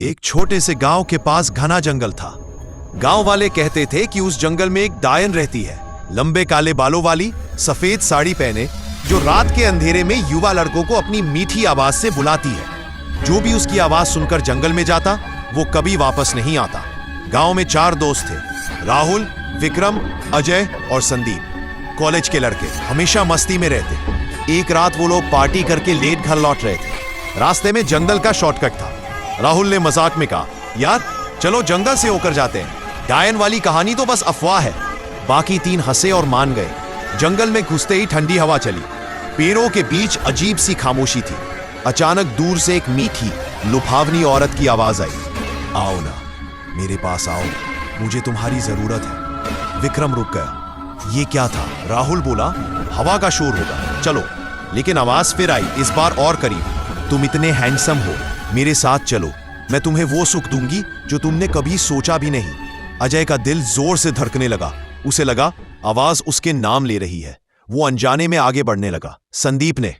एक छोटे से गांव के पास घना जंगल था। गांव वाले कहते थे कि उस जंगल में एक डायन रहती है, लंबे काले बालों वाली, सफेद साड़ी पहने, जो रात के अंधेरे में युवा लड़कों को अपनी मीठी आवाज से बुलाती है। जो भी उसकी आवाज सुनकर जंगल में जाता, वो कभी वापस नहीं आता। गांव में 4 दोस्त थे, राहुल, विक्रम, अजय और संदीप। कॉलेज के लड़के हमेशा मस्ती में रहते। एक रात वो लोग पार्टी करके लेट घर लौट रहे थे। रास्ते में जंगल का शॉर्टकट था। राहुल ने मजाक में कहा, यार चलो जंगल से होकर जाते हैं, डायन वाली कहानी तो बस अफवाह है। बाकी 3 हंसे और मान गए। जंगल में घुसते ही ठंडी हवा चली। पेड़ों के बीच अजीब सी खामोशी थी। अचानक दूर से एक मीठी, लुभावनी औरत की आवाज आई, आओ ना, मेरे पास आओ, मुझे तुम्हारी जरूरत है। विक्रम रुक गया। ये क्या था? राहुल बोला, हवा का शोर होगा, चलो। लेकिन आवाज फिर आई, इस बार और करीब, तुम इतने हैंडसम हो, मेरे साथ चलो, मैं तुम्हें वो सुख दूंगी जो तुमने कभी सोचा भी नहीं। अजय का दिल जोर से धड़कने लगा। उसे लगा आवाज उसके नाम ले रही है। वो अनजाने में आगे बढ़ने लगा। संदीप ने